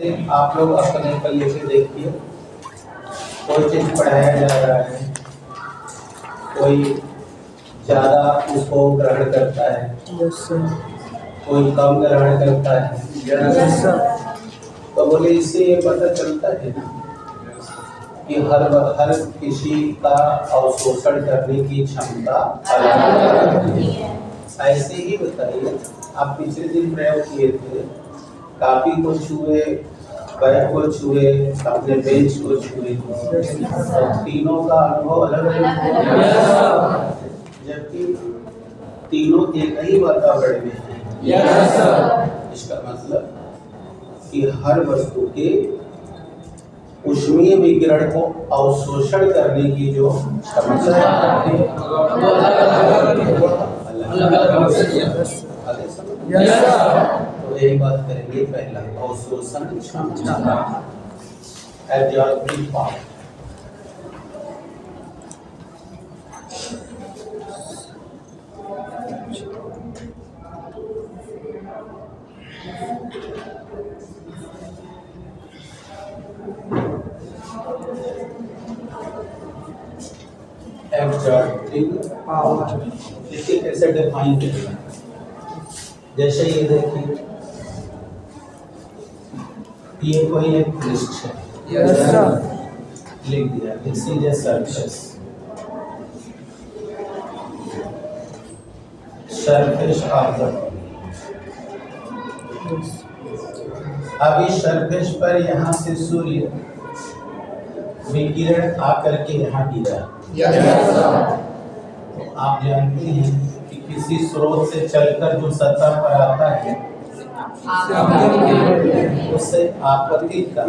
दिन आप लोग अपने पल्ले से देखिए, कोई चीज पढ़ाया जा रहा है, कोई ज्यादा उसको ग्रहण करता है, कोई कम ग्रहण करता है। तो बोले इससे ये पता चलता है कि हर किसी का अवशोषण करने की क्षमता अलग है। ऐसे ही बताइए, आप पिछले दिन प्रयोग किए थे, कापी को छुए, बैग को छुए, अपने बेंच को छुए, तो तीनों का अनुभव अलग अलग है, जबकि तीनों एक ही वातावरण में है। इसका मतलब कि हर वस्तु के ऊष्मीय विकिरण को अवशोषण करने की जो क्षमता है वो तो यही बात करेंगे। पहला अवशोषण क्षमता, एब्जॉर्बिंग पावर। एब्जॉर्बिंग पावर इसे कैसे डिफाइन करेंगे? जैसे ये देखिए, ये कोई एक पृष्ठ है, लिख दिया, this is a surface, surface of the. अब इस सरफेस पर यहाँ से सूर्य विकिरण आकर के यहाँ गिरा। तो आप जानते हैं कि किसी स्रोत से चलकर जो सतह पर आता है उससे आपतित का।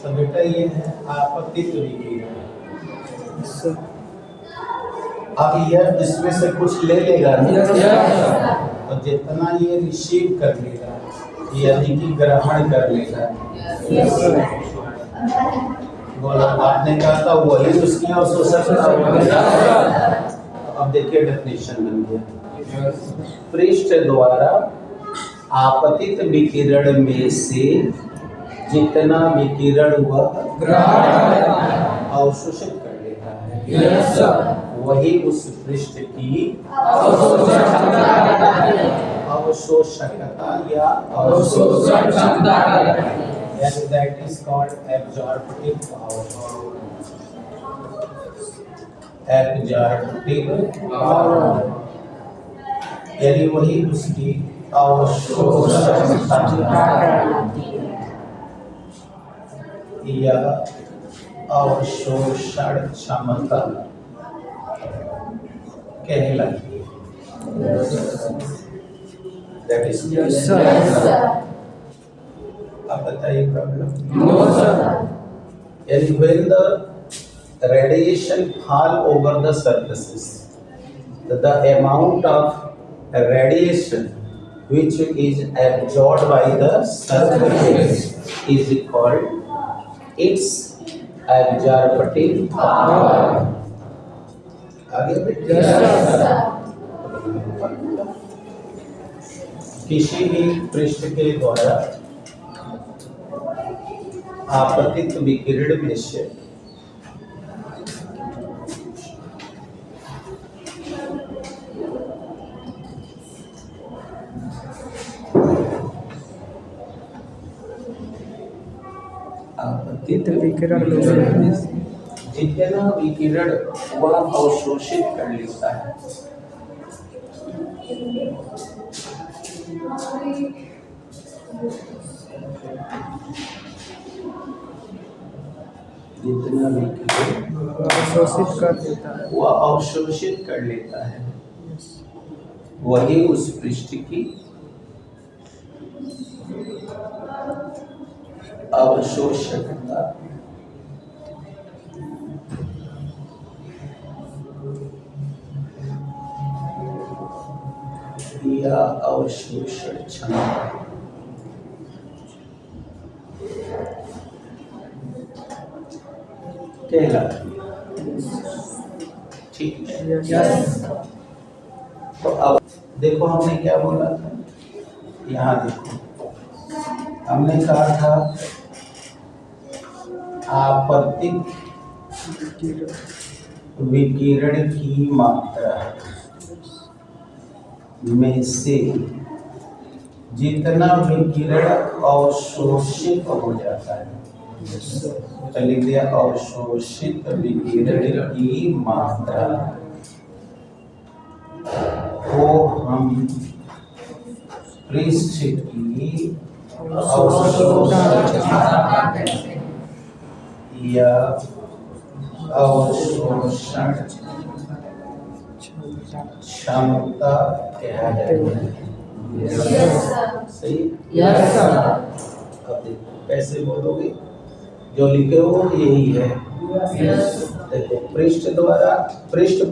तो बेटा ये है आपतित विकिरण। अब यह इसमें से कुछ ले लेगा तो जितना ये रिसीव कर लेगा, यानी कि ग्रहण कर लेगा। बोला आपने कहा था वही उसकी अवशोषण। अब देखिए डेफिनेशन बन गया, पृष्ठ द्वारा आपतित विकिरण में से जितना विकिरण वह अवशोषित कर लेता है वही उस पृष्ठ की अवशोषकता या अवशोषण क्षमता है। That is called absorptive power. Absorptive power यानी वही उसकी अवशोषण क्षमता या अवशोषण क्षमता कहलाती है। That is yes, sir. आप बताइए problem? No, sir. And when the radiation fall over the surfaces, the amount of radiation which is absorbed by the surface is called its absorptive power. आगे बढ़िए। किसी भी पृष्ठ के द्वारा आपतित विकिरण में से आपतित विकिरण जितना विकिरण वह अवशोषित कर लेता है जितना विकिरण अवशोषित कर देता है वह अवशोषित कर लेता है वही उस पृष्ठ की अवशोषकता या अवशोषण क्षमता कहलाती है। ठीक है। yes. तो अब देखो हमने क्या बोला था, यहाँ देखो हमने कहा था आपतित विकिरण की मात्रा में से जितना विकिरण अवशोषित हो जाता है, तो लिख दिया अवशोषित विकिरण की मात्रा को हम पृष्ठ की अवशोषण या अवशोषण क्षमता कहा जाता है। सही? अब देखो कैसे बोलोगे, जो लिखे हो यही है। देखो पृष्ठ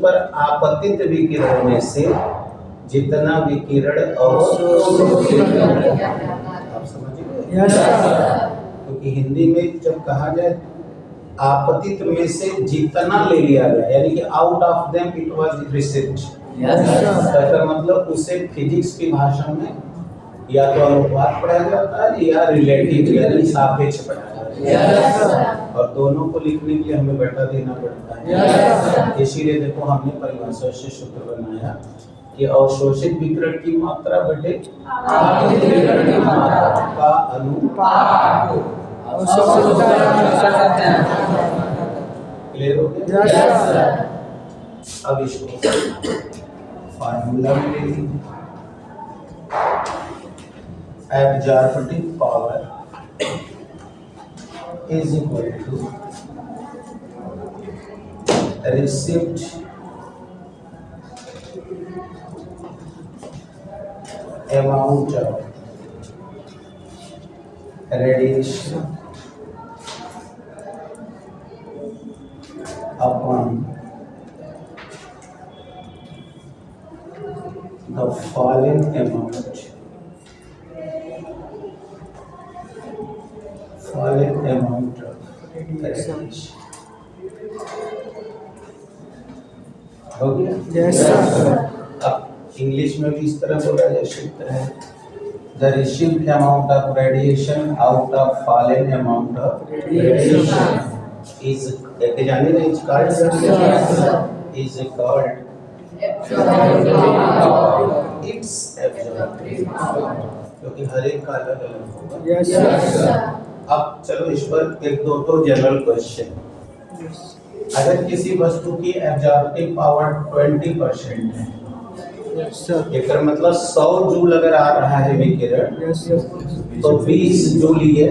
पर आपतित विकिरण में से जितना विकिरण अवशोषित, आप समझ गए? क्योंकि हिंदी में जब कहा जाए आपतित में से जितना ले लिया गया, यानी कि out of them it was received, इसका मतलब उसे फिजिक्स की भाषा में या तो अनुपात पढ़ाया जाता है या रिलेटिव यानी सापेक्ष पढ़ाया जाता है, और दोनों को लिखने के लिए हमें बटा देना पड़ता है। इसीलिए देखो हमने परिभाषा से सूत्र बनाया कि अवशोषित विकिरण की मात्रा बटे आपतित विकिरण की मात्रा का अनुपात। क्लियर हो गया? अब इसको फार्मूला में ले लीजिए। Absorptive power is equal to received amount of radiation upon the fallen amount of radiation। हो गया? Yes, sir। अब इंग्लिश में भी इस तरह बोला जा सकता है, the received amount of radiation out of fallen amount of radiation is जाने रहे is called its absorptive power, क्योंकि हर एक का अलग अलग होगा। अब चलो इस पर एक दो तो जनरल क्वेश्चन। अगर किसी वस्तु की एब्जॉर्प्टिव पावर 20% है, एक मतलब 100 जूल अगर आ रहा है विकिरण, तो 20 जूल ये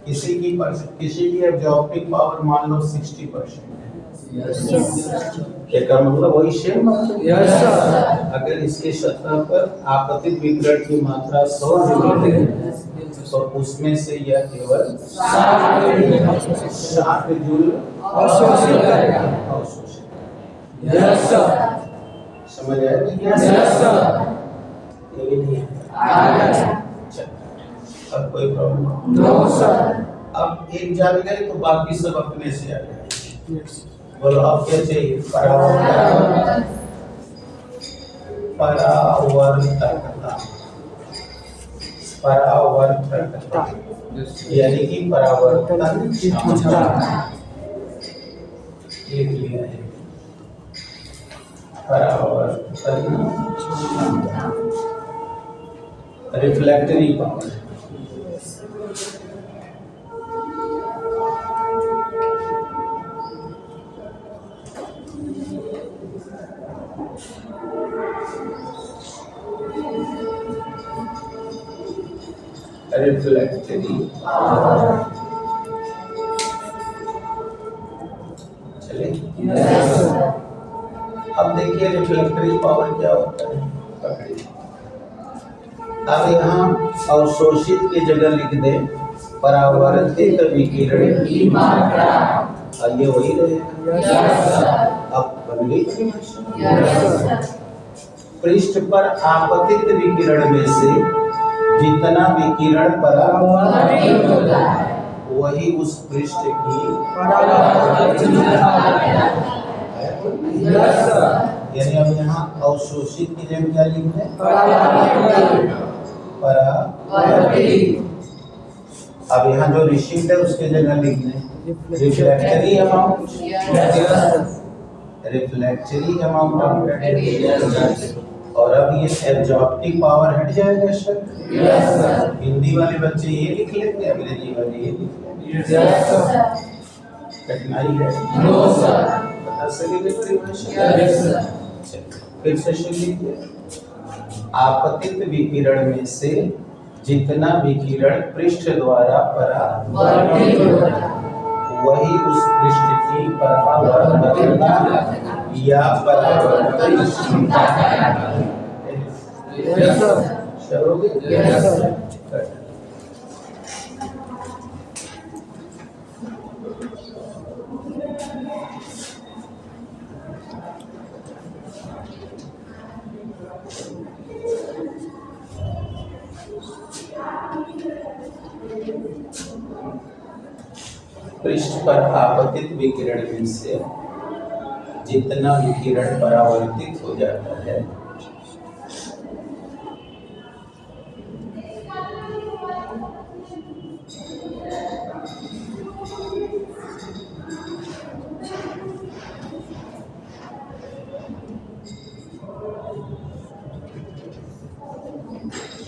किसी की एब्जॉर्प्टिव पावर मान लो 60% है, क्या मतलब वही सेम। अगर इसके सतह पर आपतित विकिरण की मात्रा 100 जूल है, तो उसमें से यह केवल 60 जूल अवशोषित करेगा। समझ आया? ये नहीं है। अब कोई प्रॉब्लम? No sir. अब एक जान गए तो बाकी सब अपने से आ जाएंगे। बोलो अब क्या चाहिए? परावर्तकता यानी कि परावर्तन क्षमता लिख लिया है। परावर्तन क्षमता, रिफ्लेक्टरी पावर। रिफ्लेक्टरी चले। अब देखिए रिफ्लेक्टरी पावर क्या होता है। अब यहाँ अवशोषित की जगह लिख दे परावर्तित विकिरण की मात्रा, और ये वही रहेगा। अब बन गई पृष्ठ पर आपतित विकिरण में से जितना विकिरण परावर्तित होता है वही उस पृष्ठ की परावर्तन। यानी अब यहाँ अवशोषित की जगह क्या लिखना है? परावर्तित। अब यहाँ जो रिसीव्ड है उसके जगह लिखना है रिफ्लेक्टरी अमाउंट, रिफ्लेक्टरी अमाउंट ऑफ क्रेडिट। और अब ये एब्जॉर्प्टिव पावर हट जाएगा सर? Yes sir. हिंदी वाले बच्चे ये लिख लेंगे, अंग्रेजी वाले ये लिख लेंगे? Yes sir. कठिनाई है? No sir. बता सकेंगे परिभाषा? Yes sir. फिर से सुन लीजिए। आपतित विकिरण में से जितना विकिरण पृष्ठ द्वारा परावर्तित होता है वही उस पृष्ठ की परावर्तकता या परावर्तन क्षमता है। पृष्ठ पर आपतित विकिरण में से जितना विकिरण परावर्तित हो जाता है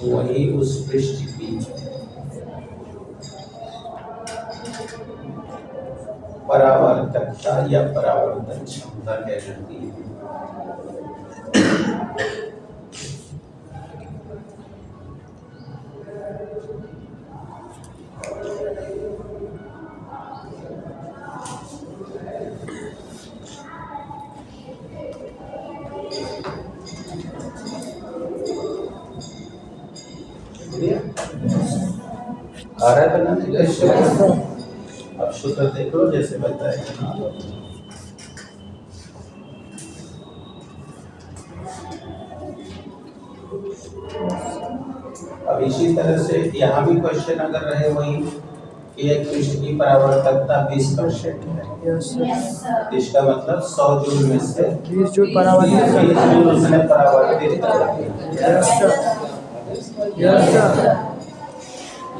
वही उस पृष्ठ की परावर्तकता या परावर्तन क्षमता कहलाती है। आ रहा है बनाने का? अब सूत्र देख लो जैसे बताया। अब इसी तरह से यहाँ भी क्वेश्चन अगर रहे वही एक पृष्ठ की परावर्तकता 20% है, इसका मतलब 100 जूल में से 20 जूल परावर्तित उसने परावर्तित कर दिया।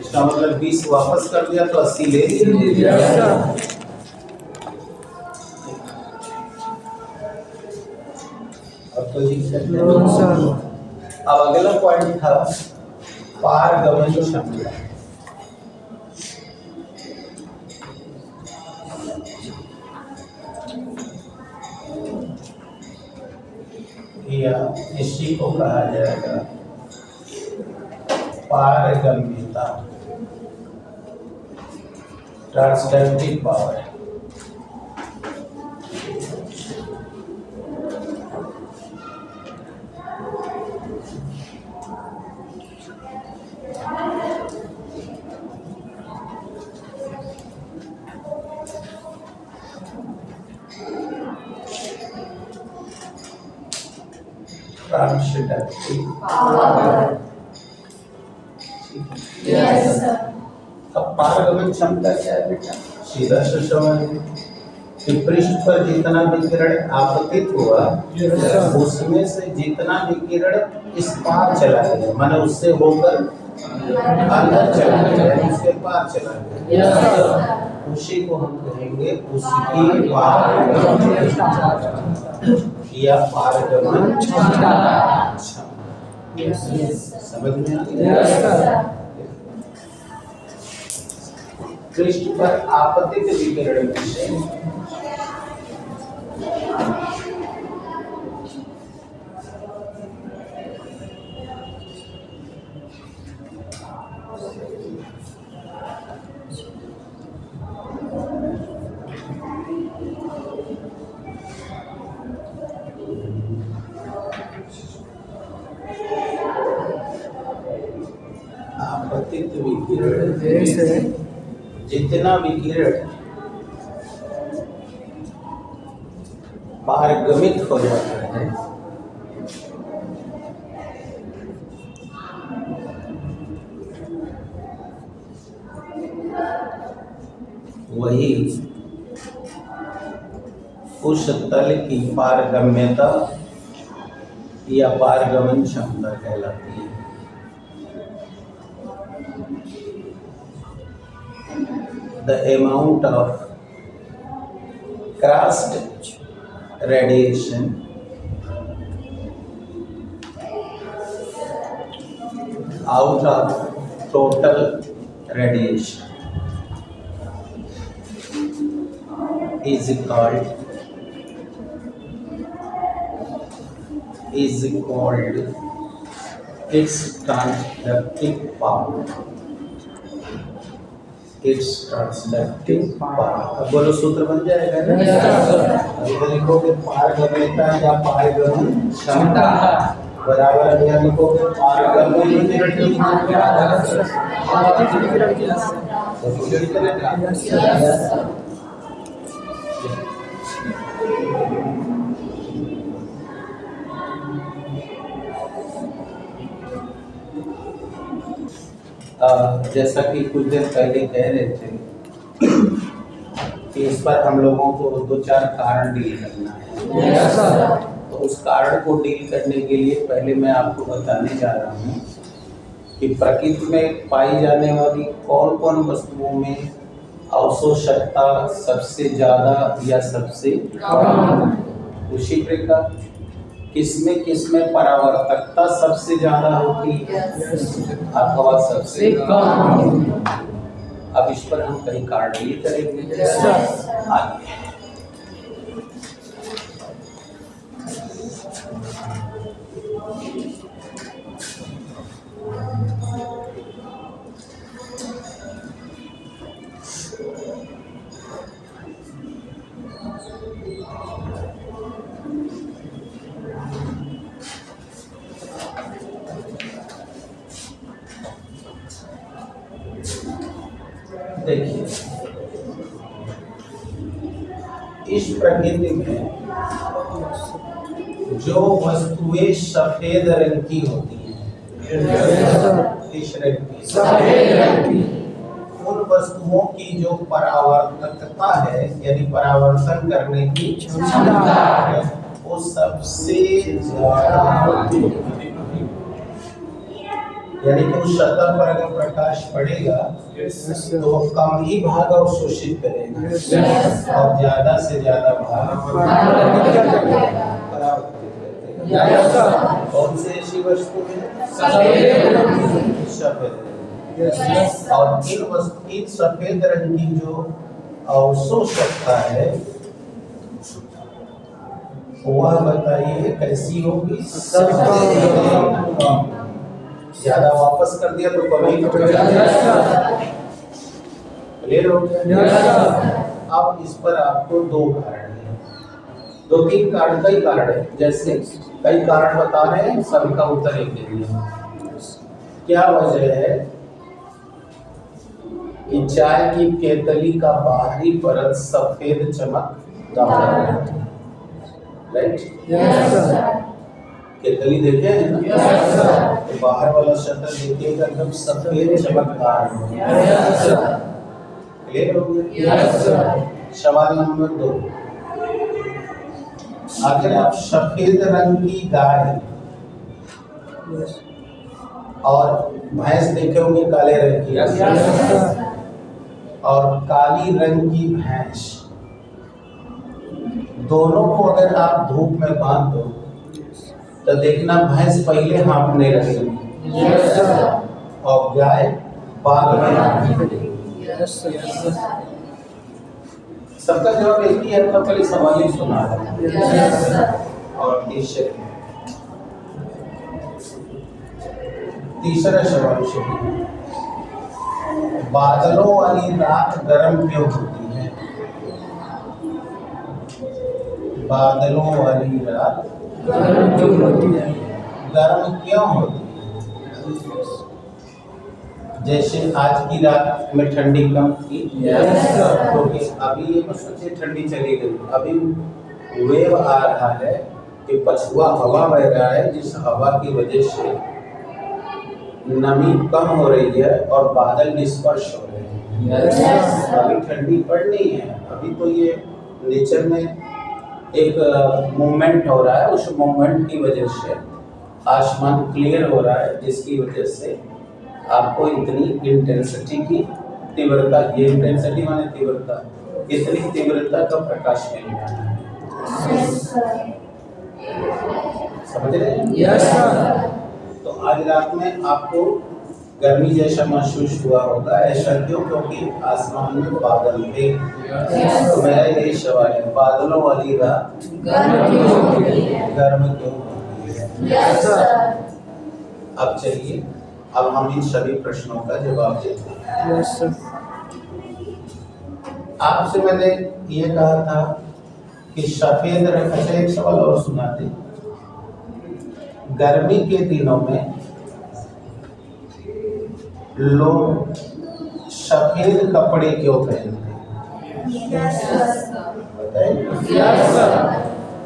इसका मतलब 20 वापस कर दिया तो 80 ले लिया। अब तो अब अगला पॉइंट था पारगमन क्षमता। या इसी को कहा जाएगा पारगम्यता, transductive power. Transductive power. Yes sir. अब पारगमन क्षमता क्या है बेटा? सीधा सा सवाल है कि पृष्ठ पर जितना विकिरण आपतित हुआ उसमें से जितना विकिरण इस पार चला गया, माने उससे होकर अंदर चला गया, उसके पार चला गया, उसी को हम कहेंगे उसकी पारगमन या पारगमन क्षमता। समझ में आ गया? पृष्ठ पर आपतित विकिरण में से आपतित विकिरण से जितना विकिरण पारगमित हो जाता है वही उस तल की पारगम्यता या पारगमन क्षमता कहलाती है। The amount of crossed radiation out of total radiation is called its transductive power। its transductive power। अब बोलो सूत्र बन जाएगा ना? अगर लिखोगे पारगम्यता या पारगमन क्षमता बराबर या लिखोगे पारगमन जैसा कि कुछ देर पहले कह रहे थे कि इस पर हम लोगों को 2-4 कारण डील करना है। तो उस कारण को डील करने के लिए पहले मैं आपको बताने जा रहा हूँ कि प्रकृति में पाई जाने वाली कौन कौन वस्तुओं में अवशोषकता सबसे ज्यादा या सबसे कम, उसी प्रकार किसमें परावर्तकता सबसे ज्यादा होती है अथवा सबसे कम। अब इस पर हम कई कारण डील करेंगे। आगे देखिए, इस प्रकृति में जो वस्तुएं सफेद रंग की होती हैं, इस रंग की सफेद रंग की, उन वस्तुओं की जो परावर्तकता है यानी परावर्तन करने की क्षमता है वो सबसे ज्यादा होती है। यानी कि उस सतह पर अगर प्रकाश पड़ेगा तो कम ही भाग अवशोषित करेगा और ज्यादा से ज्यादा भाग परावर्तित करेगा। कौन से ऐसी वस्तु है? सफेद। और इन सफेद रंग की जो अवशोषकता है वह बताइए कैसी होगी? ज्यादा वापस कर दिया तो कमी क्लियर हो गया। अब इस पर आपको 2 कारण है, 2-3 कारण, कई कारण है, जैसे कई कारण बता रहे हैं, सबका उत्तर एक दे दिया। क्या वजह है कि चाय की केतली का बाहरी परत सफेद चमकदार है, राइट? केतली देखे हैं ना? तो बाहर वाला शटर देखिएगा एकदम सफेद चमकदार है। क्लियर हो गया? सवाल नंबर 2, अगर आप सफेद रंग की गाय और भैंस देखे होंगे काले रंग की, और काली रंग की भैंस, दोनों को अगर आप धूप में बांध दो तो देखना भैंस पहले हाँफने लगेगी और गाय बाद में। सबका जवाब एक ही है, तो पहले सवाल ही सुना है। और तीसरा सवाल सुनिए, बादलों वाली रात गर्म क्यों होती है? बादलों वाली रात गर्म क्यों होती है? जैसे आज की रात में ठंडी कम थी, क्योंकि अभी ये सोचिए ठंडी चली गई, अभी वेव आ रहा है कि पछुआ हवा बह रहा है, जिस हवा की वजह से नमी कम हो रही है और बादल डिस्पर्श हो रहे हैं। अभी ठंडी पड़नी है, अभी तो ये नेचर में एक मूवमेंट हो रहा है, उस मूवमेंट की वजह से आसमान क्लियर हो रहा है, जिसकी वजह से आपको इतनी इंटेंसिटी की तीव्रता, ये इंटेंसिटी माने तीव्रता, इतनी तीव्रता का प्रकाश मिल रहा है। समझ रहे हैं? Yes sir. तो आज रात में आपको गर्मी जैसा महसूस हुआ होगा। ऐसा क्यों? क्योंकि आसमान में बादल थे। तो मेरा यही सवाल है, बादलों वाली रात गर्म क्यों होती है? Yes sir. अब चलिए, अब हम इन सभी प्रश्नों का जवाब देते हैं। Yes sir. आपसे मैंने ये कहा था कि सफेद रंग से एक सवाल और सुनाते। गर्मी के दिनों में लोग सफेद कपड़े क्यों पहनते हैं? बताइए।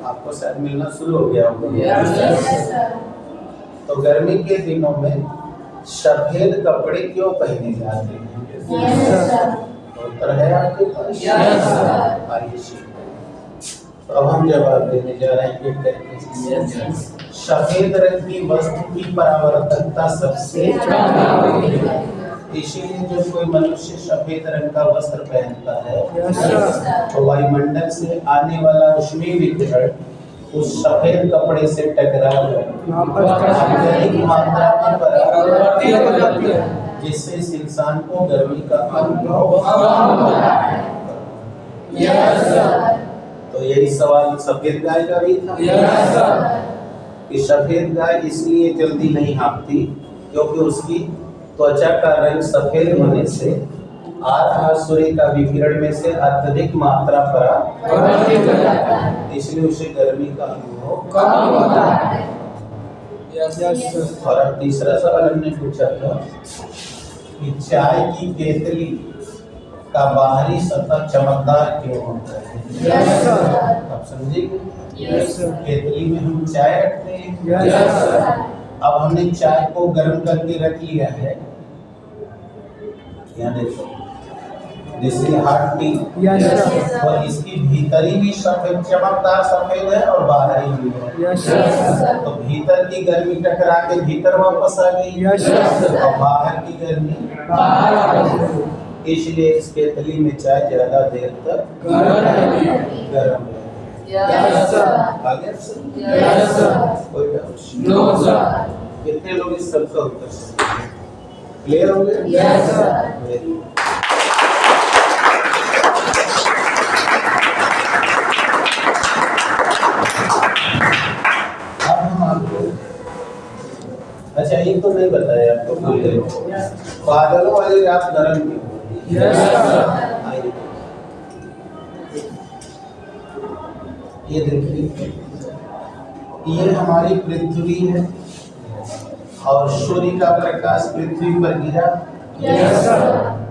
आपको शायद मिलना शुरू हो गया होगा। तो गर्मी के दिनों में सफेद कपड़े क्यों पहने जाते हैं? उत्तर है आपके पास? आइए सीखते हैं। तो अब हम जवाब देने जा रहे हैं एक करके। सफेद रंग की वस्तु की परावर्तकता सबसे कम है, इसीलिए जब कोई मनुष्य सफेद रंग का वस्त्र पहनता है तो वायुमंडल से आने वाला ऊष्मीय विकिरण उस सफेद कपड़े से टकराकर अधिक मात्रा में परावर्तित हो जाती है, जिससे इस इंसान को गर्मी का अनुभव होता है। तो यही सवाल सफेद गाय का भी था कि सफेद गाय इसलिए जल्दी नहीं हाँफती क्योंकि उसकी त्वचा का रंग सफेद होने से आ रहा सूर्य का विकिरण में से अत्यधिक मात्रा परावर्तित हो जाता है, इसलिए उसे गर्मी का अनुभव कम होता है। और अब तीसरा सवाल हमने पूछा था कि चाय की केतली का बाहरी सतह चमकदार क्यों होता है? आप समझेंगे? केतली में हम चाय रखते हैं। अब हमने चाय को गर्म करके रख लिया है, यहाँ देखो, जैसे हॉट टी, और इसकी भीतरी भी सफेद, चमकदार सफेद है और बाहरी भी है। तो भीतर की गर्मी टकरा के भीतर वापस आ गई और बाहर की गर्मी बाहर आ गई, इसलिए इस केतली में चाय ज्यादा देर तक गर्म है। कोई डाउट? कितने लोग इस सबका उत्तर सकते हैं? क्लियर हो गया? अब हम आपको, अच्छा ये तो नहीं बताया आपको, बादलों वाली रात गर्म क्यों होती है? ये देखिए, ये हमारी पृथ्वी है और सूर्य का प्रकाश पृथ्वी पर गिरा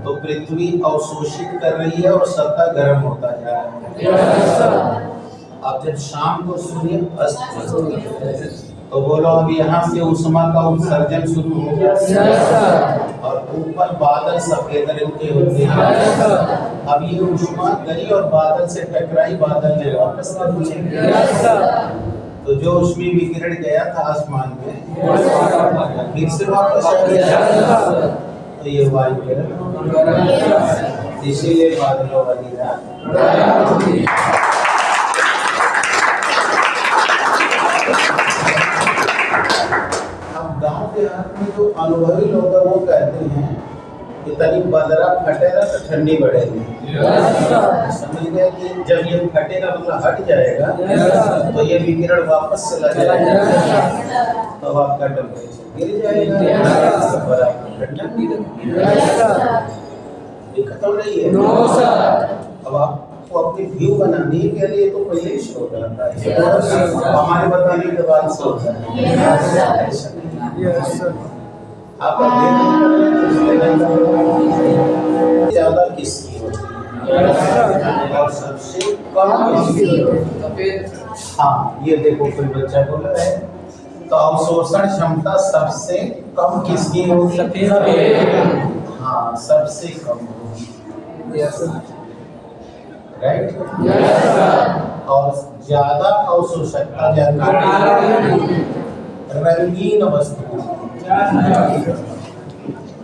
तो पृथ्वी अवशोषित कर रही है और सतह गर्म होता जा रहा है। अब जब शाम को सूर्य अस्त तो बोलो अब यहाँ से ऊष्मा का उत्सर्जन शुरू हो गया और ऊपर बादल सफेद रंग के होते हैं। अब ये ऊष्मा गई और बादल से टकराई, बादल ने वापस कर दिया, तो जो ऊष्मीय विकिरण गया था आसमान में फिर से वापस आ गया, तो ये वायुकिरण, इसीलिए बादलों वाली रात। गांव देहात में जो अनुभवी लोग हैं वो कहते हैं कि तनी बदरा फटेगा तो ठंडी बढ़ेगी। समझ गए कि जब ये फटेगा मतलब हट जाएगा तो ये विकिरण वापस चला जाएगा, तो आपका टेम्परेचर गिर जाएगा और आपका ठंडा खत्म नहीं है। अब आपको अपनी व्यू बनाने के लिए तो पहले ही शो करता है, हमारे बताने के बाद शो करता है। आप ज्यादा किसकी होती है और सबसे कम किसकी होती है? हाँ, ये देखो कोई बच्चा बोल रहा है, तो अवशोषण क्षमता सबसे कम किसकी होगी? हाँ, सबसे कम होगी, राइट? और ज्यादा अवशोषकता रंगीन वस्तु।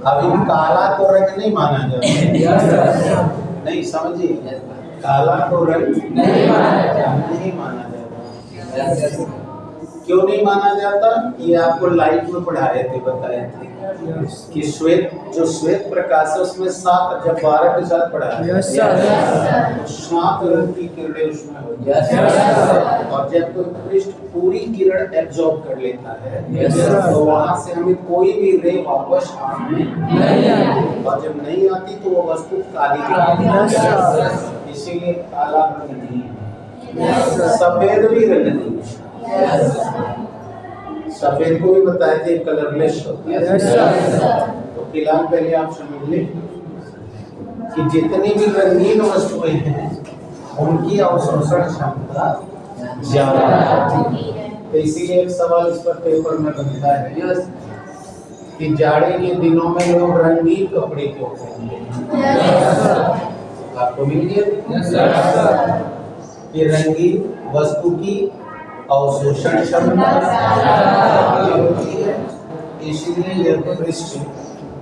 अभी काला तो रंग नहीं माना जाता, नहीं समझिए, काला तो रंग नहीं माना जाता। क्यों नहीं माना जाता? ये आपको लाइफ में पढ़ाए थे, बताए थे कि जो श्वेत प्रकाश है उसमें 7 जब 12 के साथ पढ़ा है, 7 रंग की किरणें उसमें होती है, और जब कोई पृष्ठ पूरी किरण एब्जॉर्ब कर लेता है तो वहां से हमें कोई भी रे वापस नहीं आती, और जब नहीं आती तो वो वस्तु काली दिखती है। इसीलिए काला रंग नहीं है, सफेद भी रंग नहीं है। सफेद को भी बताए थे कलरलेस होता है। तो फिलहाल पहले आप समझ लें कि जितनी भी रंगीन वस्तुएं हैं उनकी अवशोषण क्षमता ज्यादा है। तो इसीलिए एक सवाल इस पर पेपर में बनता है कि जाड़े के दिनों में लोग रंगीन कपड़े क्यों पहनते हैं? आपको मिल गया कि रंगीन वस्तु की अवशोषण क्षमता होती है, इसलिए यह पृष्ठ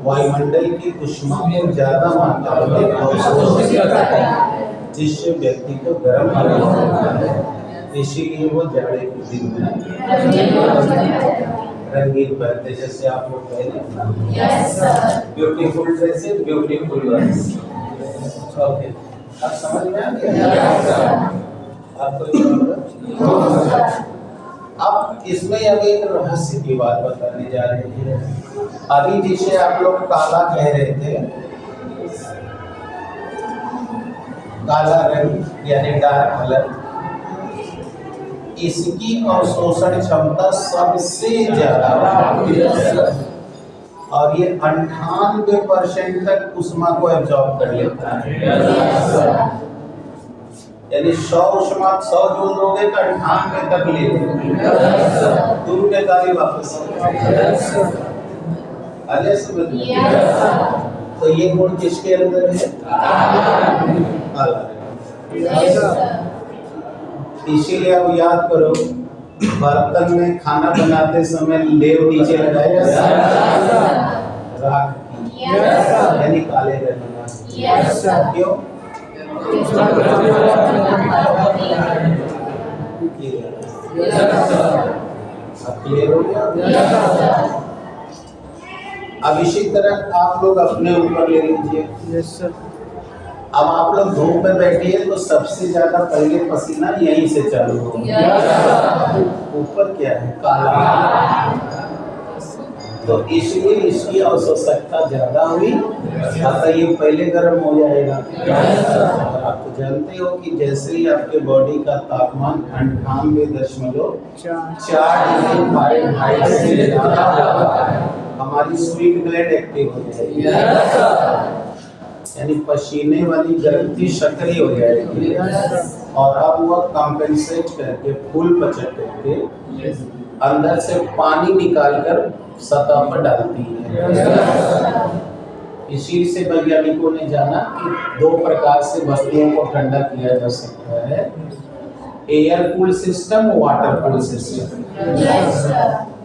वायुमंडल की ऊष्मा को ज्यादा मात्रा में अवशोषित करता है, जिससे व्यक्ति को गर्म होता है। इसीलिए वो जाड़े के दिन में रंगीन पहनते, जैसे आप लोग पहने beautiful dress, beautiful dress. Okay, अब समझ में आ गया आपको? अब इसमें अब एक रहस्य की बात बताने जा रहे हैं। अभी जिसे आप लोग काला कह रहे थे, काला रंग यानी डार्क कलर, इसकी अवशोषण क्षमता सबसे ज्यादा और ये 98% तक ऊष्मा को एब्जॉर्ब कर लेता है। यानी 100 ऊष्मा 100 जूल दोगे तो 98 तक ले दूर के गाड़ी वापस आगे से तो ये गुण किसके अंदर है? इसीलिए अब याद करो, बर्तन में खाना बनाते समय लेव नीचे लगाया राख की, यानी काले रंग। क्यों? अब इसी तरह आप लोग अपने ऊपर ले लीजिए। अब आप लोग धूप में बैठिए तो सबसे ज्यादा पहले पसीना यहीं से चालू होगा। ऊपर क्या है? काला। तो इसलिए इसकी आवश्यकता ज्यादा हुई, अतः ये पहले गर्म हो जाएगा। और आप तो जानते हो कि जैसे ही आपके बॉडी का तापमान 98.4 डिग्री फ़ारेनहाइट से ज्यादा होगा, हमारी स्वीट ग्लैंड एक्टिव हो जाएगी, यानी पसीने वाली ग्रंथि सक्रिय हो जाएगी, और अब वह कॉम्पेंसेट करके फूल पचक करके अंदर से पानी निकालकर सतह पर डालती है। इसी से वैज्ञानिकों ने जाना कि 2 प्रकार से वस्तुओं को ठंडा किया जा सकता है, air cool system, water cool system.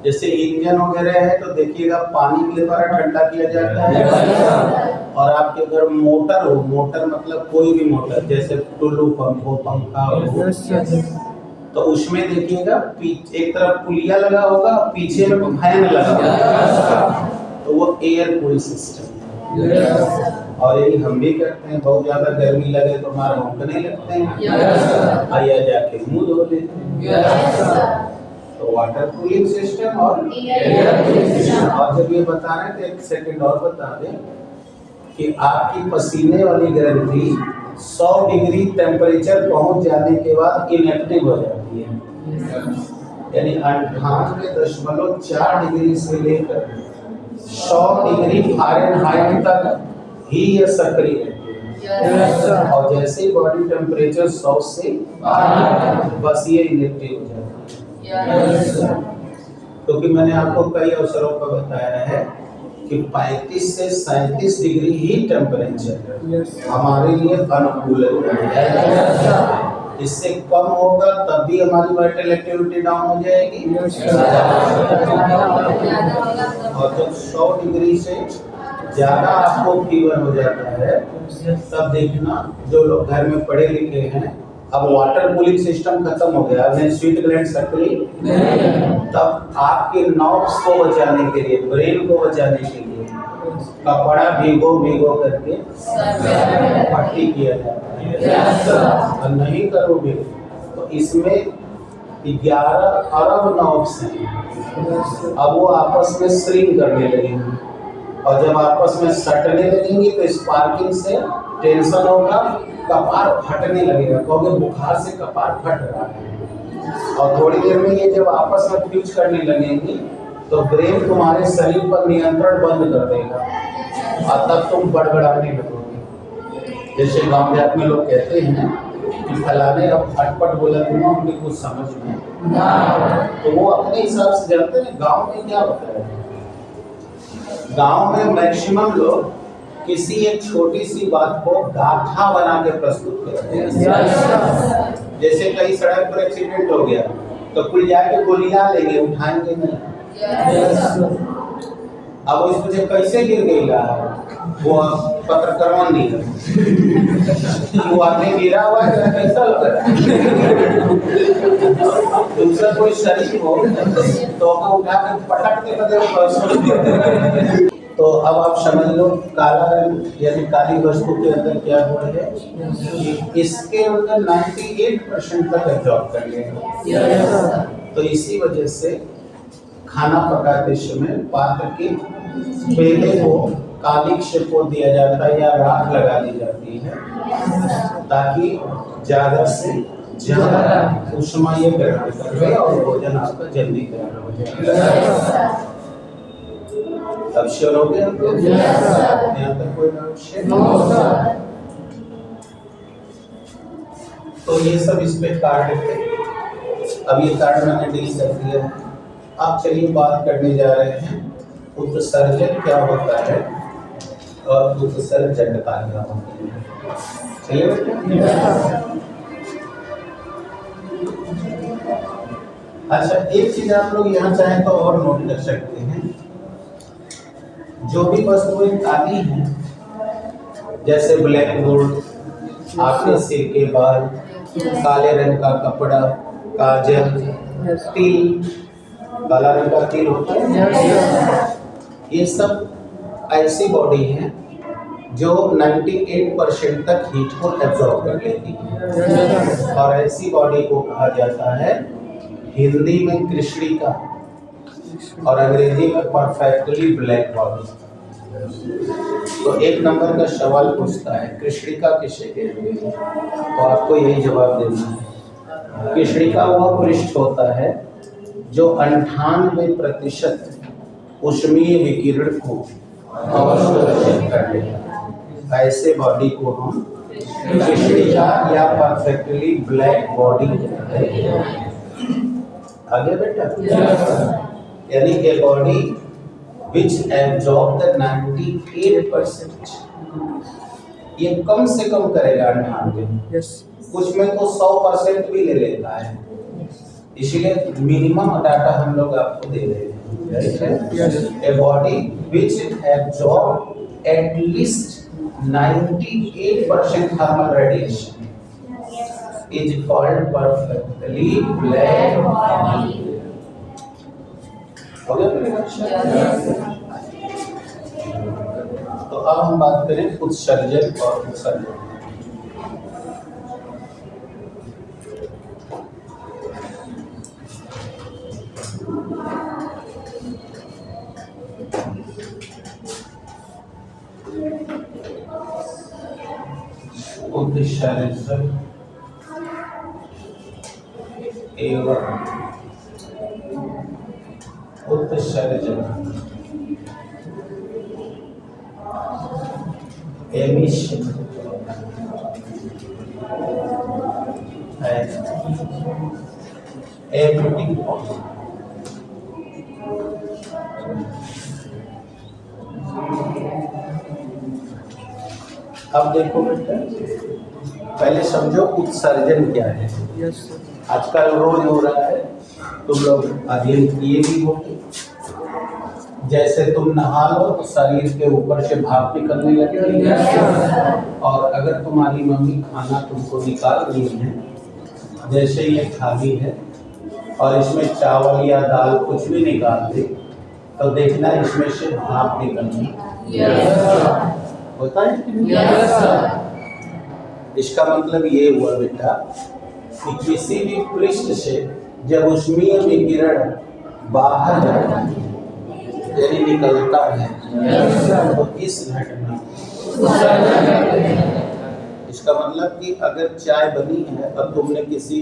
जैसे इंजन वगैरह है तो देखिएगा पानी के द्वारा ठंडा किया जाता है, और आपके घर मोटर हो, मोटर मतलब कोई भी मोटर, जैसे टुल्लू पंप हो, पंखा हो, तो उसमें देखिएगा एक तरफ पुलिया लगा होगा, पीछे में फैन लगा होगा, तो वो एयर कूल सिस्टम है। और यही हम भी करते हैं, बहुत ज्यादा गर्मी लगे तो हमारा भौंकने लगते हैं, आया जाके मुंह धो लेते हैं। तो वाटर कूलिंग सिस्टम और एयर कूलिंग सिस्टम। और जब ये बता रहे थे, एक सेकंड और बता दें कि आपकी पसीने वाली ग्रंथि 100 डिग्री टेम्परेचर पहुंच जाने के बाद इनएक्टिव हो जाती है, यानी 98.4 डिग्री से लेकर 100 डिग्री फ़ारेनहाइट तक ही यह सक्रिय है। और जैसे ही बॉडी टेम्परेचर 100 से बस ये इनएक्टिव हो जाती है। क्योंकि मैंने आपको कई अवसरों पर बताया है कि 35 से 37 डिग्री ही टेम्परेचर हमारे लिए अनुकूल है। इससे कम होगा तब भी हमारी वाइटल एक्टिविटी डाउन हो जाएगी। और जब 100 डिग्री से ज्यादा आपको फीवर हो जाता है तब देखना, जो लोग घर में पढ़े लिखे हैं, अब वाटर कूलिंग सिस्टम खत्म हो गया, अब स्वीट ग्लैंड सक्रिय, तब आपके नर्व्स को बचाने के लिए, ब्रेन को बचाने के लिए कपड़ा भिगो भिगो करके पट्टी किया जाता है। और नहीं करोगे तो इसमें 11 अरब नर्व्स हैं, अब वो आपस में श्रिंक करने लगेंगे, और जब आपस में सटने लगेंगे तो स्पार्किंग से टेंशन होगा, कपार फटने लगेगा, क्योंकि बुखार से कपार फट रहा है। और थोड़ी देर में ये जब आपस में फ्यूज करने लगेंगी तो ब्रेन तुम्हारे शरीर पर नियंत्रण बंद कर देगा और तब तुम बड़बड़ाने लगोगे। जैसे गाँव देहात में लोग कहते हैं कि फलाने अब फटफट बोला दूंगा, उनकी कुछ समझ में तो वो अपने हिसाब से जानते हैं गाँव में क्या होता है। गाँव में मैक्सिमम लोग किसी एक छोटी सी बात को गाथा बना के प्रस्तुत करते हैं। जैसे कहीं सड़क पर एक्सीडेंट हो गया तो कुल जाके गोलियां लेंगे, उठाएंगे नहीं। अब इस वजह कैसे गिर गई वो पत्रक्रमण नहीं है, वो आदमी गिरा हुआ है कैसा लग रहा है। दूसरा कोई शरीर हो तो उठा के पटक के बदले। तो अब आप समझ लो काला रंग यानी काली वस्तु के अंदर क्या हुआ है, इसके अंदर 98% तक एब्जॉर्ब कर लेगा। तो इसी वजह से खाना पकाते समय पात्र के पहले को कालिक से पो दिया जाता है या राख लगा दी जाती है, ताकि ज्यादा से ज्यादा ऊष्मा ये ग्रहण करे और भोजन आपका जल्दी ग्रहण हो जाए। अब श्योर हो गया? यहाँ तक कोई डाउट? तो ये सब इस पे कार्ड थे। अब ये कार्ड मैंने डील कर दिया। अब चलिए बात करने जा रहे हैं उत्सर्जन क्या होता है और उत्सर्जकता क्या होती है। चलिए अच्छा, एक चीज आप लोग यहाँ चाहें तो और नोट कर सकते हैं, जो भी वस्तुएं काली हैं जैसे ब्लैक बोर्ड, आपके सिर के बाल, काले रंग का कपड़ा, काजल, तिल, काला रंग का तिल होता है, ये सब ऐसी बॉडी है जो 98% तक हीट को एब्जॉर्ब कर लेती है, और ऐसी बॉडी को कहा जाता है हिंदी में कृष्णिका और अंग्रेजी में परफेक्टली ब्लैक बॉडी। तो एक नंबर का सवाल पूछता है कृष्णिका किसे कहते हैं, तो आपको यही जवाब देना है। कृष्णिका वह पृष्ठ होता है जो 98% ऊष्मीय विकिरण को अवशोषित कर लेता है। ऐसे बॉडी को हम कृष्णिका या परफेक्टली ब्लैक बॉडी कहते हैं। आगे बेटा, यानी a body which absorb the 98%, ये कम से कम करेगा 98, कुछ में तो 100% भी ले लेता है, इसलिए मिनिमम डाटा हम लोग आपको दे रहे हैं। A body which absorb at least 98% thermal radiation is called perfectly black body। तो अब हम बात करें उत्सर्जन और उत्सर्जन। उत्सर्जन एवं उत्सर्जन एमिशन एमिटिंग अब देखो बेटा, पहले समझो उत्सर्जन क्या है। आजकल रोज हो रहा है, तुम लोग अध्ययन किए भी होंगे। जैसे तुम नहा लो तो शरीर के ऊपर से भाप निकलने लगती है, और अगर तुम्हारी मम्मी खाना तुमको निकाल रही है, जैसे ये थाली है और इसमें चावल या दाल कुछ भी निकाल दे, तो देखना इसमें से भाप निकलना होता है कि नहीं? इसका मतलब ये हुआ बेटा कि किसी भी पृष्ठ से जब ऊष्मीय विकिरण बाहर यानी निकलता है, तो इस घटना, इसका मतलब कि अगर चाय बनी है और तुमने किसी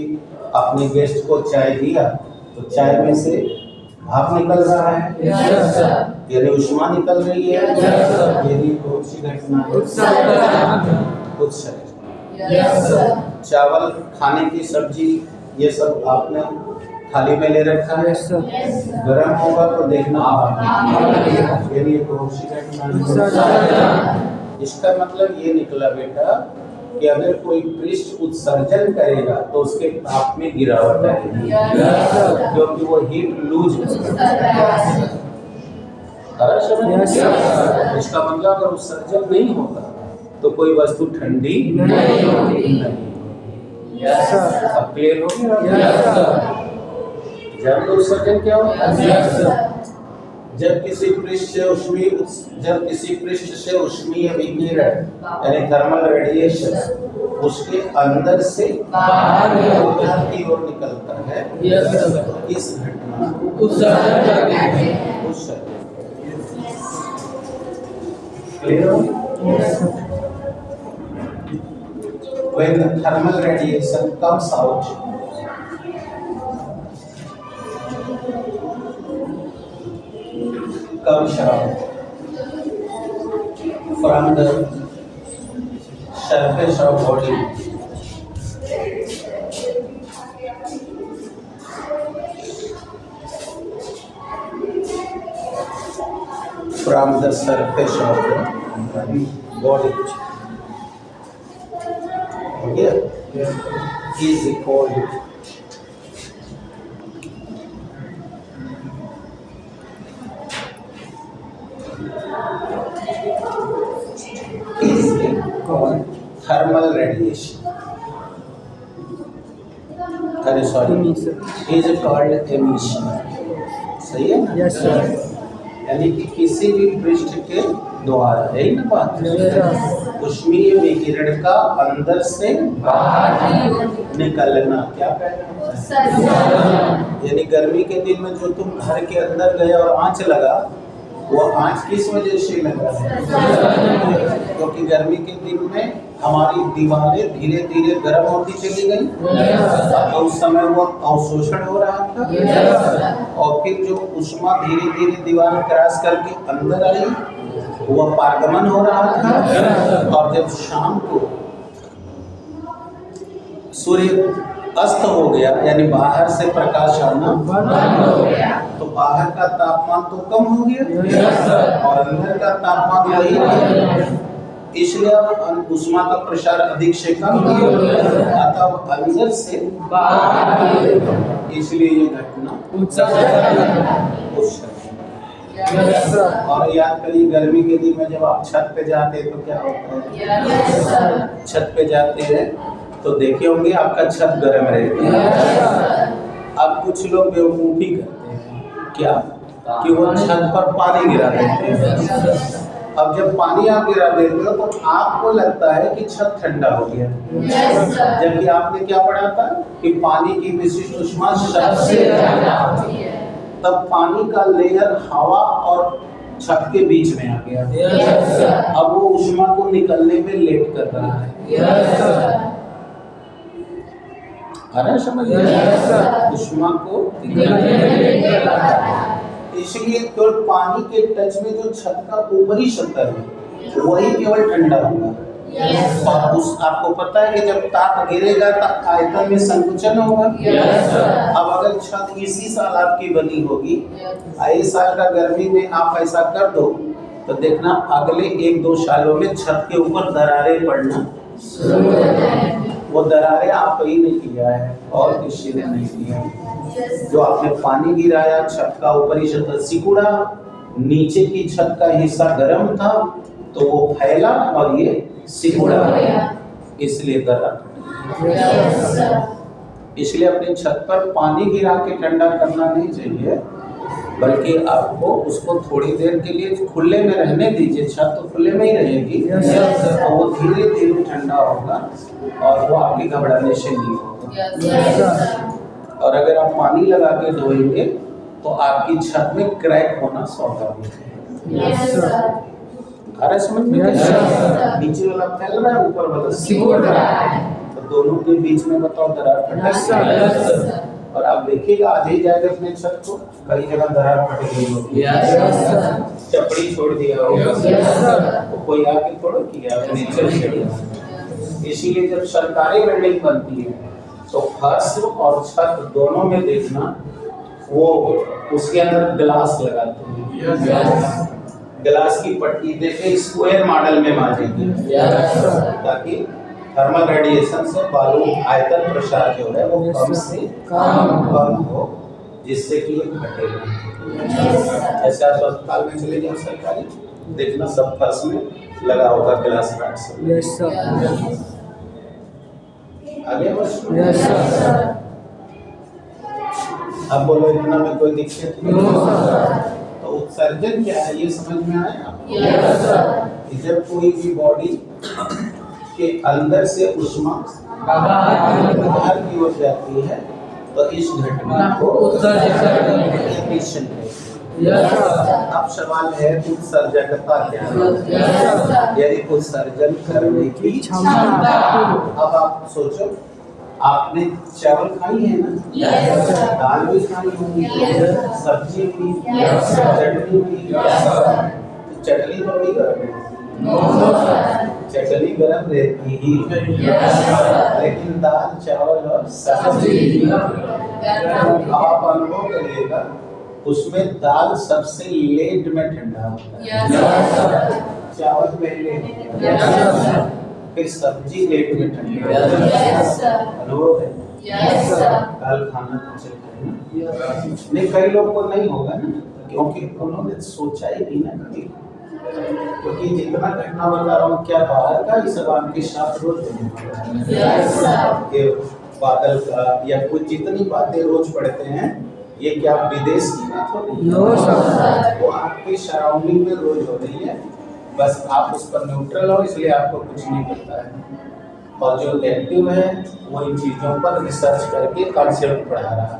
अपने गेस्ट को चाय दिया, तो चाय में से भाप निकल रहा है, यानी ऊष्मा निकल रही है, यानी कौन सी घटना है? उत्सर्जन। चावल, खाने की सब्जी, ये सब आपने थाली में ले रखा है, गर्म होगा तो देखना यानी कौन सी घटना है? इसका मतलब ये निकला बेटा कि अगर कोई पृष्ठ उत्सर्जन करेगा तो उसके ताप में गिरावट आएगी, क्योंकि वो हीट लूज होता है। इसका मतलब अगर उत्सर्जन नहीं होगा तो कोई वस्तु ठंडी नहीं होगी। अब क्लियर हो गया? जब उत्सर्जन क्या होगा? जब किसी पृष्ठ से ऊष्मीय विकिरण यानी थर्मल रेडिएशन उसके अंदर से बाहर की ओर निकलता है, इस घटना उत्सर्जन। क्लियर हो? When the thermal radiation comes out, from the surface of body, from the surface of the body, okay, is called thermal radiation. Sorry, is called emission. सही है? Yes sir. यानी कि किसी भी पृष्ठ के द्वारा, यही ना बात, ऊष्मीय विकिरण का अंदर से बाहर निकलना क्या कहते हैं? यानी गर्मी के दिन में जो तुम घर के अंदर गए और आंच लगा, वो आंच किस वजह से लगा है? क्योंकि गर्मी के दिन में हमारी दीवारें धीरे धीरे गर्म होती चली गई, तो उस समय वो अवशोषण हो रहा था, और फिर जो ऊष्मा धीरे धीरे दीवार क्रॉस करके अंदर आई, वह पारगमन हो रहा था। और जब शाम को सूर्य अस्त हो गया, यानी बाहर से प्रकाश आना बंद हो गया, तो बाहर का तापमान तो कम हो गया और अंदर का तापमान वही रहा, इसलिए अब ऊष्मा का प्रसार अधिक से कम हो गया, अतः अंदर से बाहर, इसलिए ये घटना उत्सर्जन। और याद करिए, गर्मी के दिन में जब आप छत पे जाते हैं तो क्या होता है? छत पे जाते हैं तो देखे होंगे आपका छत गर्म रहती है। अब कुछ लोग बेवकूफ़ी करते हैं क्या कि वो छत पर पानी गिरा देते हैं। अब जब पानी आप गिरा देते हो तो आपको लगता है कि छत ठंडा हो गया, जबकि आपने क्या पढ़ा था कि पानी की विशिष्ट ऊष्मा सबसे ज्यादा होती है। तब पानी का लेयर हवा और छत के बीच में आ गया, अब वो ऊष्मा को निकलने में लेट कर रहा है। अरे समझ ऊष्मा को, इसलिए केवल पानी के टच में जो छत का ऊपरी सतह है वही केवल ठंडा होगा। और उस आपको पता है कि जब ताप गिरेगा तो आयतन में संकुचन होगा। अब अगर छत इसी साल आपकी बनी होगी, इस साल का गर्मी में आप ऐसा कर दो तो देखना अगले 1-2 सालों में छत के ऊपर दरारें पड़ना शुरू हो जाएंगी। वो दरारें आप ही ने किया है और किसी ने नहीं किया। जो आपने पानी गिराया छत का ऊपरी छत सिकुड़ा, नीचे की छत का हिस्सा गर्म था तो वो फैला और ये सिकुड़ा, इसलिए दरार। इसलिए अपनी छत पर पानी गिरा के ठंडा करना नहीं चाहिए, बल्कि आपको उसको थोड़ी देर के लिए खुले में रहने दीजिए। छत तो खुले में ही रहेगी तो वो धीरे धीरे ठंडा होगा और वो आपकी घबराने से नहीं होगा। और अगर आप पानी लगा के धोएंगे तो आपकी छत में क्रैक होना स्वाभाविक है। आ रहा है समझ में? नीचे वाला फैल रहा है, ऊपर वाला सिकुड़ रहा है, तो दोनों के बीच में बताओ दरार फटेगी। और आप देखिएगा आज ही जाएगा अपने छत को, कई जगह दरार फट गई होगी, चपड़ी छोड़ दिया होगा, तो कोई आके थोड़ा किया नीचे। इसीलिए जब सरकारी बिल्डिंग बनती है तो फर्श और छत दोनों में देखना वो उसके अंदर ग्लास लगाते हैं। ग्लास की पट्टी देके स्क्वायर मॉडल में मारेंगे ताकि थर्मल रेडिएशन से बालू आयतन प्रसार जो है वो कम से कम हो, जिससे कि ये घटेगा। ऐसे आप अस्पताल में चले जाओ सरकारी, देखना सब फर्श में लगा होगा ग्लास पैड। आगे अब बोलो इतना में कोई दिक्कत नहीं। तो उत्सर्जन क्या है ये समझ में आया आपको? जब कोई भी बॉडी के अंदर से उष्मा बाहर की ओर जाती है तो इस घटना को उत्सर्जन कहते हैं। अब सवाल है उत्सर्जकता क्या है? यदि उत्सर्जन करने की क्षमता। अब आप सोचो, आपने चावल खाई है ना, दाल भी खाई होगी, सब्जी भी, चटनी भी। चटनी तो नहीं गर्म है, चटनी गर्म रहती ही, लेकिन दाल चावल और सब्जी आप अनुभव करिएगा, उसमें दाल सबसे लेट में ठंडा होता है, चावल पहले, फिर सब्जी लेट में ठंडी अनुभव है। दाल खाना तो चलता है ना, नहीं कई लोग को नहीं होगा ना, क्योंकि उन्होंने सोचा ही नहीं ना कभी। क्योंकि जितना घटना बता रहा हूँ क्या बाहर का ही सब आपके साथ रोज बादल का या कुछ जितनी बातें रोज पढ़ते हैं ये क्या विदेश की बात हो रही है, वो आपके सराउंडिंग में रोज हो रही है, बस आप उस पर न्यूट्रल हो इसलिए आपको कुछ नहीं पता है। और जो एक्टिव है वो इन चीज़ों पर रिसर्च करके कॉन्सेप्ट पढ़ा रहा है।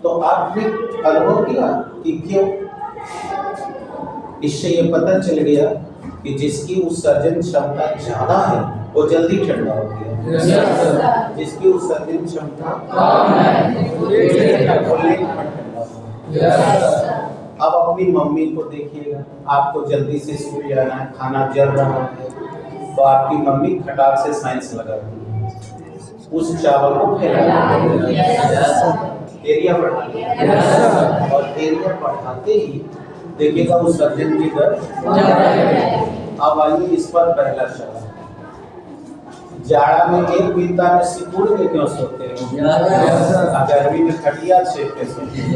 तो आपने अनुभव किया कि क्यों, इससे ये पता चल गया कि जिसकी उत्सर्जन क्षमता ज़्यादा है वो जल्दी ठंडा होती है, जिसकी उत्सर्जन क्षमता कम है वो लेट ठंडा होती। अब अपनी मम्मी को देखिएगा, आपको जल्दी से स्कूल जाना है, खाना जल रहा है, तो आपकी मम्मी खटाक से साइंस लगाती है, उस चावल को फैलाती है, एरिया बढ़ाती है, और एरिया बढ़ाते ही देखिएगा उत्सर्जन की दर। अब आइए इस पर पहला सवाल, जाड़ा में एक बिस्तर में सिकुड़ के क्यों सोते हैं? गर्मी में खटिया छेप के सोते हैं,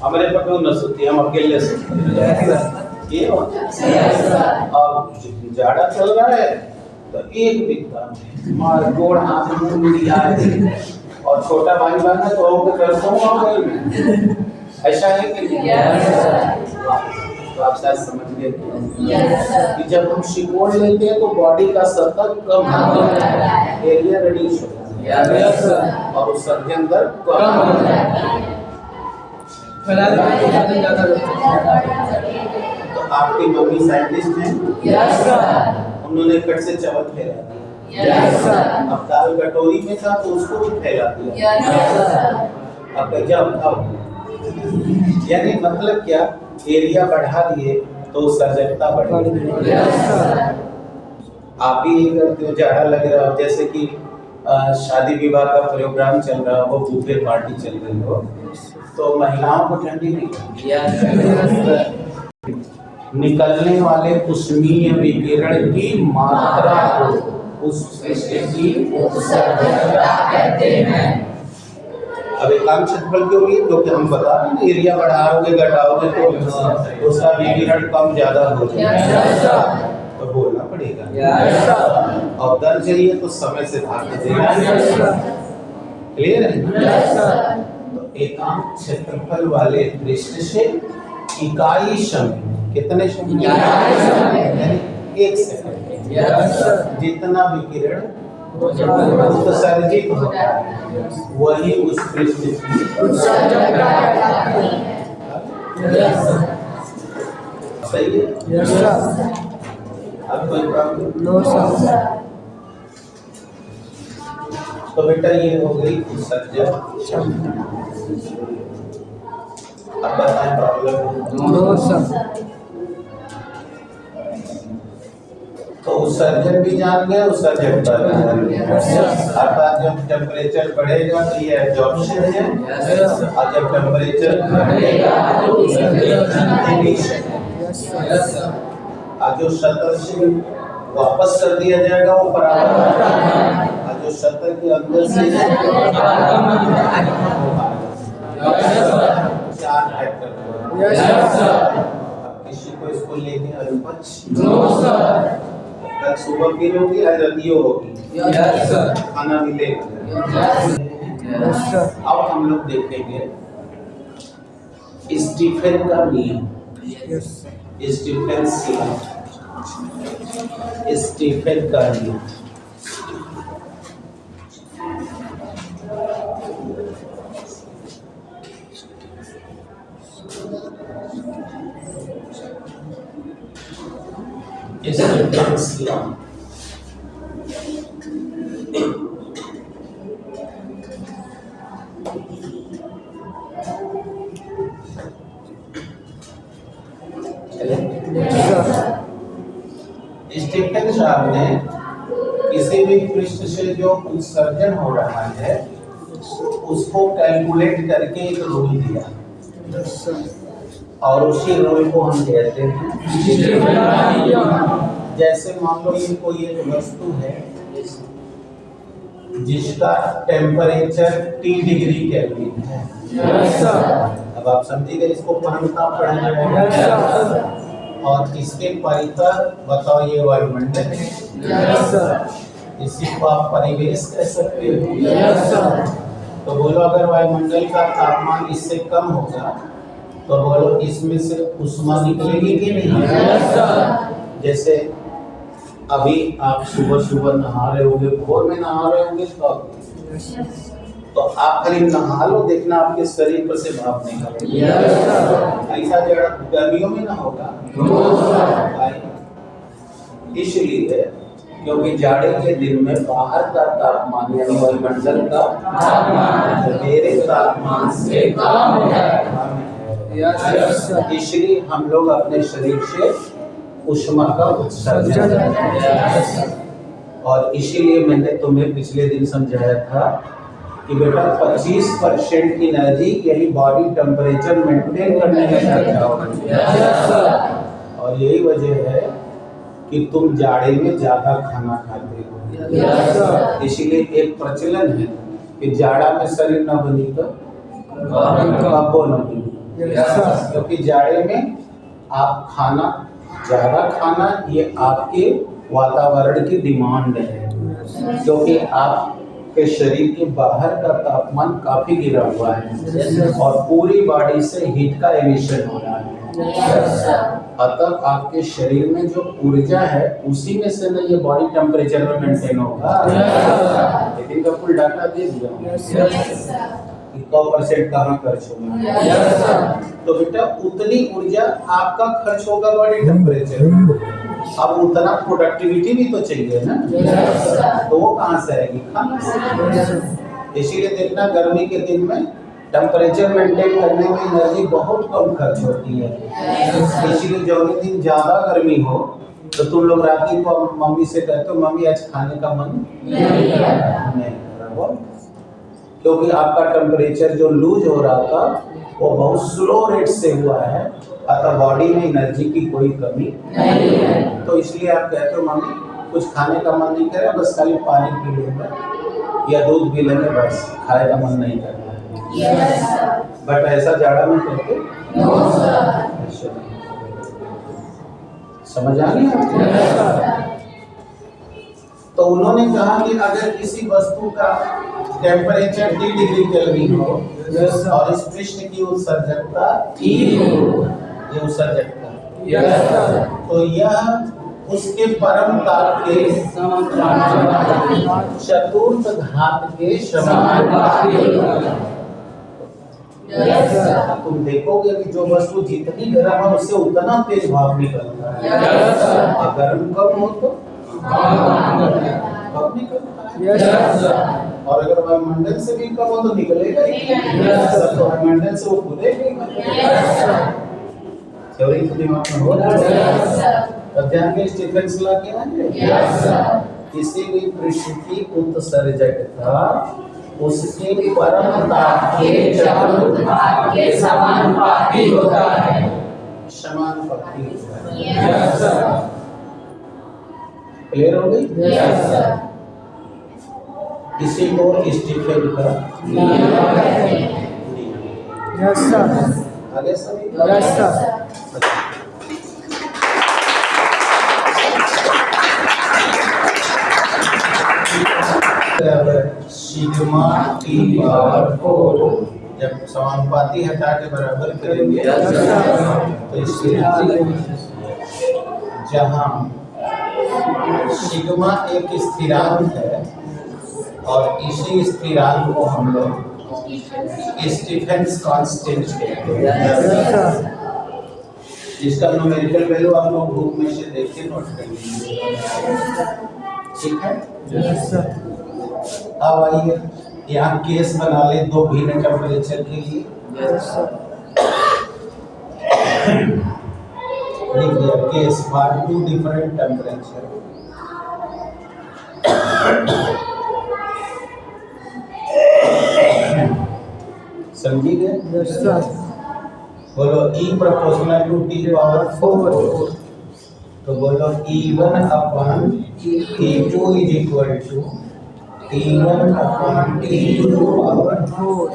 हमारे पर क्यों न सोती, हम अकेले सोते ये और जाड़ा चल रहा है तो एक बिस्तर मार गोड़ हाथ मुंह मिला और छोटा भाई बहन है तो वो कर दूंगा, ऐसा है कि तो आप शायद समझ गए कि जब हम सिकोड़ लेते हैं तो बॉडी का सतह कम होता है, एरिया रिड्यूस होता है और उत्सर्जन दर कम होता है। तो आपकी मम्मी साइंटिस्ट हैं, उन्होंने कट से चावल फैला दिया, अब दाल कटोरी में था तो उसको भी फैला दिया, अब जब यानी मतलब क्या, एरिया बढ़ा दिए तो उत्सर्जकता बढ़ी। आप भी ये करते हो, जाड़ा लग रहा हो, जैसे कि शादी विवाह का प्रोग्राम चल रहा हो, बुफे पार्टी चल रही हो, तो महिलाओं को ठंडी नहीं लगती। निकलने वाले उष्मीय विकिरण की मात्रा को उस की कहते हैं। अब एकांक क्षेत्रफल क्यों लिए? क्योंकि हम बता रहे हैं एरिया बढ़ाओगे घटाओगे तो उसका विकिरण कम ज्यादा हो जाएगा, तो बोलना पड़ेगा। और दर चाहिए तो समय से भाग देगा। क्लियर है? तो एकांक क्षेत्रफल वाले पृष्ठ से इकाई समय, कितने समय? यानी 1 सेकंड जितना विकिरण उत्सर्जित होता है वही उस पृष्ठ की सही है। अब कोई प्रॉब्लम? No sir. तो बेटा ये हो गई उत्सर्जन। अब बताएं प्रॉब्लम? No sir. तो उत्सर्जन भी जान गए, उत्सर्जन अर्थात जब टेम्परेचर बढ़ेगा तो ये एब्जॉर्प्शन है, और जब टेम्परेचर घटेगा तो और जो शटर से वापस कर दिया जाएगा वो परावर्तन, और जो शटर के अंदर से 4 फैक्टर। किसी को इसको लेके अनुपच कल सुबह भी होगी, आज रातियों होगी, खाना मिलेगा। अब हम लोग देखेंगे स्टीफन का नियम, स्टीफन का नियम। स्टीफन साहब ने किसी भी पृष्ठ से जो उत्सर्जन हो रहा है उसको कैलकुलेट करके एक रूल दिया, और उसी रूल को हम कहते हैं। जैसे मान लो ये कोई एक वस्तु है जिसका टेम्परेचर T डिग्री केल्विन है। अब आप समझिएगा, इसको परमताप पढ़ाया जाएगा, और इसके परितर बताओ ये वायुमंडल है। इसी को आप परिवेश कह सकते हो। तो बोलो अगर वायुमंडल का तापमान इससे कम होगा तो बोलो इसमें से ऊष्मा निकलेगी कि नहीं? जैसे अभी आप सुबह सुबह नहा रहे होंगे, भोर में नहा रहे होंगे, तो आप करीब नहा लो, देखना आपके शरीर पर से भाप नहीं निकलेगा। ऐसा जरा गर्मियों में ना होगा, इसलिए क्योंकि जाड़े के दिन में बाहर का तापमान यानी वायुमंडल का तापमान मेरे तापमान से कम है, इसलिए हम लोग अपने शरीर से ऊष्मा का उत्सर्जन करते हैं। और इसीलिए मैंने तुम्हें पिछले दिन समझाया था कि बेटा 25% एनर्जी यही बॉडी टेम्परेचर मेंटेन करने में खर्चा होगा, और यही वजह है कि तुम जाड़े में ज्यादा खाना खाते हो। इसीलिए एक प्रचलन है कि जाड़ा में शरीर न बनी तो कबो न बनी, क्योंकि जाड़े में आप खाना ज्यादा खाना ये आपके वातावरण की डिमांड है, क्योंकि आपके शरीर के बाहर का तापमान काफी गिरा हुआ है और पूरी बॉडी से हीट का एमिशन हो रहा है। अतः आपके शरीर में जो ऊर्जा है उसी में से ना ये बॉडी टेम्परेचर में मेंटेन होगा। लेकिन का फुल डाटा दे दिया 100% कहाँ खर्च होगा, तो बेटा उतनी ऊर्जा आपका खर्च होगा बॉडी टेम्परेचर। अब उतना प्रोडक्टिविटी भी तो चाहिए ना, तो वो कहाँ से आएगी? खाना से। इसीलिए देखना गर्मी के दिन में टेम्परेचर मेंटेन करने में एनर्जी बहुत कम खर्च होती है। इसीलिए जो दिन ज़्यादा गर्मी हो तो तुम लोग राती को मम्मी से कहते हो मम्मी आज खाने का मन नहीं कर रहा, क्योंकि आपका टेम्परेचर जो लूज हो रहा था वो बहुत स्लो रेट से हुआ है, अतः बॉडी में एनर्जी की कोई कमी नहीं है। तो इसलिए आप कहते हो मम्मी कुछ खाने का मन नहीं कर रहा, बस खाली पानी पी लेंगे या दूध पी लेंगे, बस खाने का मन नहीं कर रहा। बट ऐसा जाड़ा में कहते समझ आ गया? तो उन्होंने कहा कि अगर किसी वस्तु का टेम्परेचर 3 डिग्री केल्विन हो और इस पृष्ठ की उत्सर्जकता 3 हो, ये उत्सर्जकता, तो यह उसके परम ताप के चतुर्थ घात के समानुपाती। तुम देखोगे कि जो वस्तु जितनी गर्म है उससे उतना तेज भाप निकलता है। गर्म कम हो तो भाप निकलता है, और अगर वायुमंडल से भी कम हो तो निकलेगा ही। तो वायुमंडल से वो खुलेगा। थ्योरी तो दिमाग में हो तब जान के स्टीफेंस लॉ क्या है? किसी भी पृष्ठ की उत्सर्जकता उसके परम ताप के चतुर्थ घात के समानुपाती होता है। समानुपाती होता है। क्लियर हो गई? इसी को स्टीफन का नियम कहते हैं। Yes sir. आगे सभी? Yes sir. Sigma T power 4 जब समानुपाती हटा के बराबर करेंगे तो इसके जहां सिग्मा एक स्थिरांक है और इसी स्थिरांक को हम लोग स्टीफेंस कांस्टेंट कहते हैं, जिसका न्यूमेरिकल वैल्यू आप लोग बुक में से देख के नोट कर लीजिए। ठीक है? Yes sir. अब आइए यहाँ केस बना ले दो भिन्न टेम्परेचर के लिए। Yes sir. लिख दिया केस फॉर 2 डिफरेंट टेम्परेचर। समझी गए? Yes sir. बोलो E proportional to T power 4, तो बोलो E1 upon E2 is equal to T1 upon T2 power 4।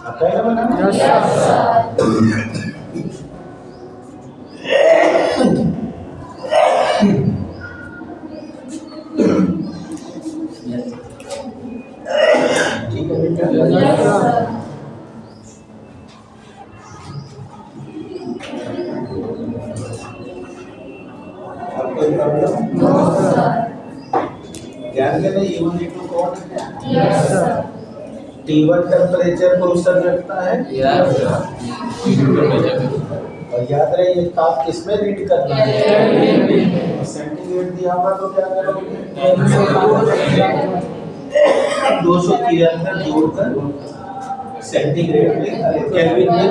आता है ना बनाना? Yes sir. ठीक है बेटा? ध्यान देना E1 E2 कौन है? Yes sir. T1 टेम्परेचर को उत्सर्जकता है। Yes sir. और याद रहे ये ताप किसमें रीड करना है? सेंटीग्रेड दिया हुआ तो क्या करोगे? 273 जोड़कर सेंटीग्रेड में केल्विन में